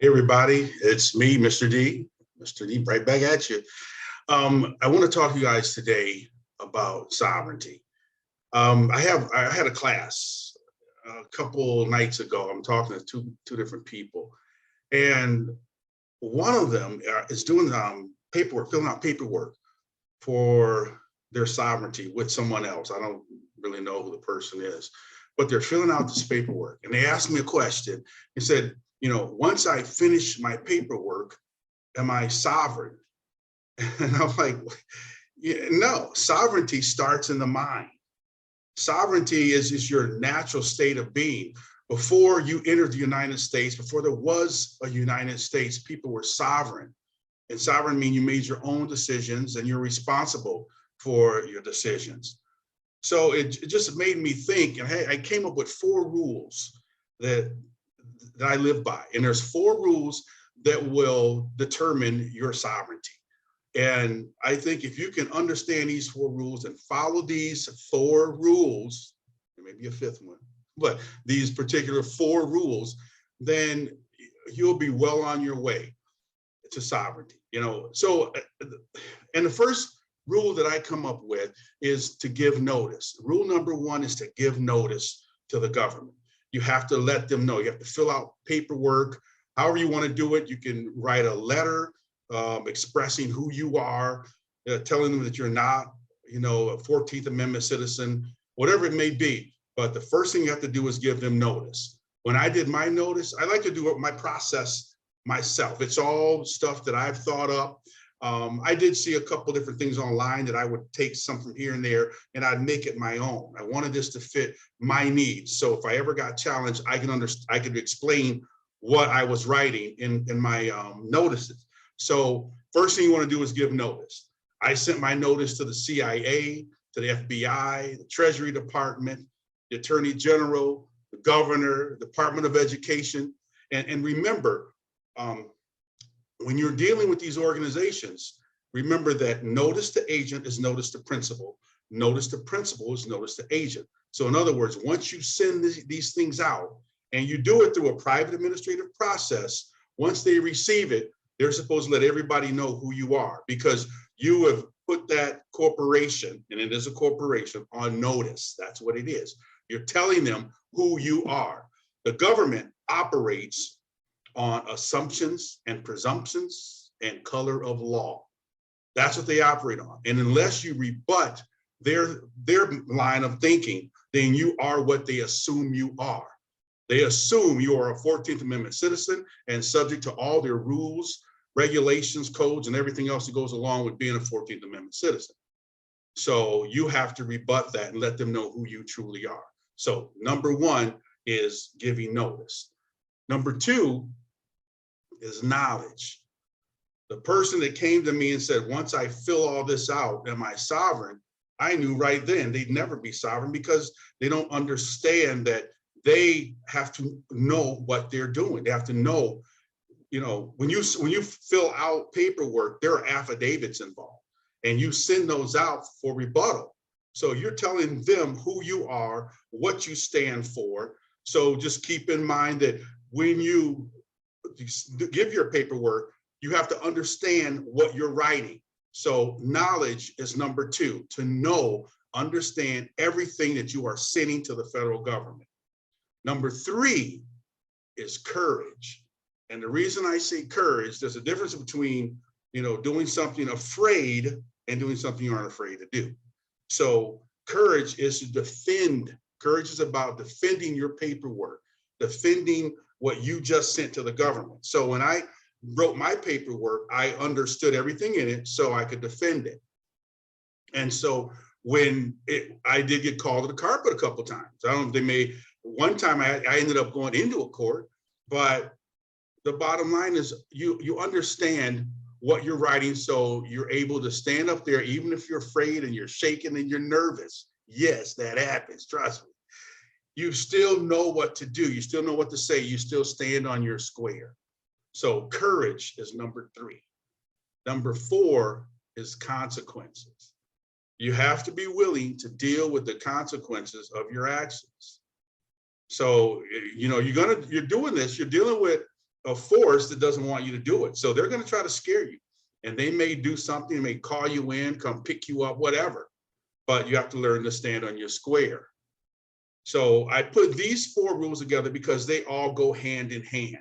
Hey everybody, it's me, Mr. D. Mr. D, right back at you. I want to talk to you guys today about sovereignty. I had a class a couple nights ago. I'm talking to two different people, and one of them is doing paperwork, filling out paperwork for their sovereignty with someone else. I don't really know who the person is, but they're filling out this paperwork. And they asked me a question. They said, once I finish my paperwork, am I sovereign? And I'm like, yeah, no, sovereignty starts in the mind. Sovereignty is your natural state of being. Before you entered the United States, before there was a United States, people were sovereign. And sovereign means you made your own decisions and you're responsible for your decisions. So it just made me think, and hey, I came up with 4 rules that I live by. And there's 4 rules that will determine your sovereignty. And I think if you can understand these 4 rules and follow these 4 rules, there may be a 5th one, but these particular 4 rules, then you'll be well on your way to sovereignty. So, and the first rule that I come up with is to give notice. Rule number 1 is to give notice to the government. You have to let them know. You have to fill out paperwork. However you want to do it, you can write a letter expressing who you are, telling them that you're not, a 14th Amendment citizen, whatever it may be. But the first thing you have to do is give them notice. When I did my notice, I like to do my process myself. It's all stuff that I've thought up. I did see a couple different things online that I would take some from here and there and I'd make it my own. I wanted this to fit my needs. So if I ever got challenged, I could explain what I was writing in my notices. So first thing you want to do is give notice. I sent my notice to the CIA, to the FBI, the Treasury Department, the Attorney General, the Governor, Department of Education. And remember, when you're dealing with these organizations, remember that notice to agent is notice to principal. Notice to principal is notice to agent. So in other words, once you send these things out and you do it through a private administrative process, once they receive it, they're supposed to let everybody know who you are because you have put that corporation, and it is a corporation, on notice. That's what it is. You're telling them who you are. The government operates on assumptions and presumptions and color of law. That's what they operate on. And unless you rebut their line of thinking, then you are what they assume you are. They assume you are a 14th Amendment citizen and subject to all their rules, regulations, codes, and everything else that goes along with being a 14th Amendment citizen. So you have to rebut that and let them know who you truly are. So number 1 is giving notice. Number 2 is knowledge. The person that came to me and said, once I fill all this out, am I sovereign? I knew right then they'd never be sovereign because they don't understand that they have to know what they're doing. They have to know, when you fill out paperwork, there are affidavits involved and you send those out for rebuttal. So you're telling them who you are, what you stand for. So just keep in mind that when you give your paperwork, you have to understand what you're writing. So knowledge is number 2, to know, understand everything that you are sending to the federal government. Number 3 is courage. And the reason I say courage, there's a difference between, doing something afraid and doing something you aren't afraid to do. So courage is to defend. Courage is about defending your paperwork, defending what you just sent to the government. So when I wrote my paperwork, I understood everything in it so I could defend it. And so when I did get called to the carpet a couple of times. One time I ended up going into a court, but the bottom line is you understand what you're writing, so you're able to stand up there, even if you're afraid and you're shaking and you're nervous. Yes, that happens, trust me. You still know what to do. You still know what to say. You still stand on your square. So courage is number 3. Number 4 is consequences. You have to be willing to deal with the consequences of your actions. So, you're doing this, you're dealing with a force that doesn't want you to do it. So they're going to try to scare you, and they may do something, may call you in, come pick you up, whatever, but you have to learn to stand on your square. So I put these 4 rules together because they all go hand in hand.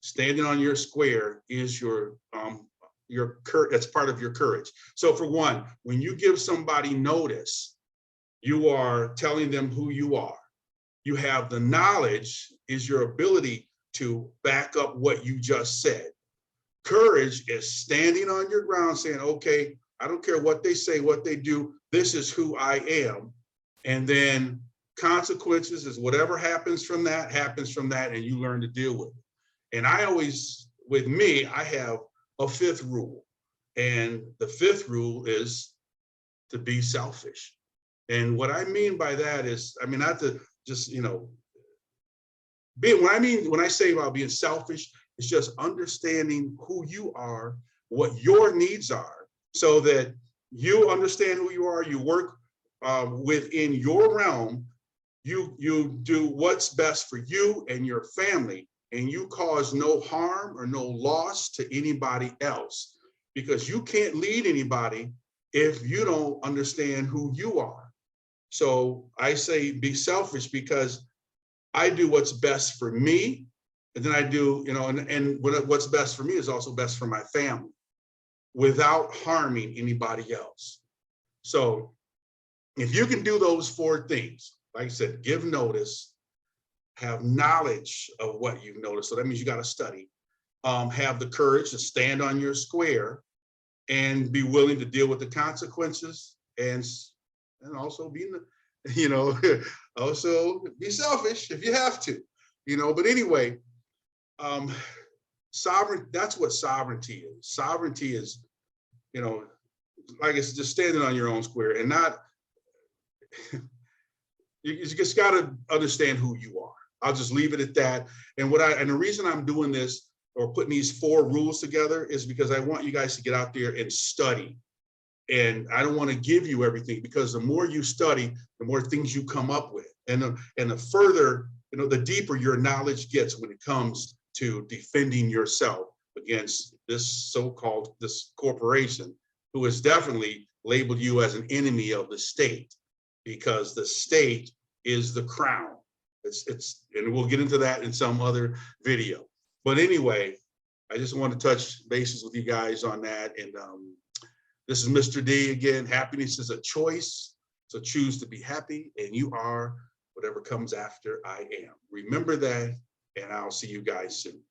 Standing on your square is that's part of your courage. So for one, when you give somebody notice, you are telling them who you are. You have the knowledge is your ability to back up what you just said. Courage is standing on your ground saying, okay, I don't care what they say, what they do, this is who I am. And then consequences is whatever happens from that, and you learn to deal with it. And I always, with me, I have a 5th rule. And the 5th rule is to be selfish. And what I mean by that is, I mean, not to just, when I say about being selfish, it's just understanding who you are, what your needs are, so that you understand who you are, you work within your realm, you do what's best for you and your family, and you cause no harm or no loss to anybody else, because you can't lead anybody if you don't understand who you are. So I say be selfish because I do what's best for me, and then I do, and what's best for me is also best for my family without harming anybody else. So if you can do those 4 things, like I said, give notice, have knowledge of what you've noticed. So that means you got to study, have the courage to stand on your square and be willing to deal with the consequences, and also be, also be selfish if you have to, but anyway, that's what sovereignty is. Sovereignty is, like it's just standing on your own square and not, you just got to understand who you are. I'll just leave it at that. And the reason I'm doing this or putting these 4 rules together is because I want you guys to get out there and study. And I don't want to give you everything, because the more you study, the more things you come up with. And the further, the deeper your knowledge gets when it comes to defending yourself against this this corporation, who has definitely labeled you as an enemy of the state, because the state is the crown. And we'll get into that in some other video. But anyway, I just want to touch bases with you guys on that. And this is Mr. D again. Happiness is a choice. So choose to be happy, and you are whatever comes after I am. Remember that, and I'll see you guys soon.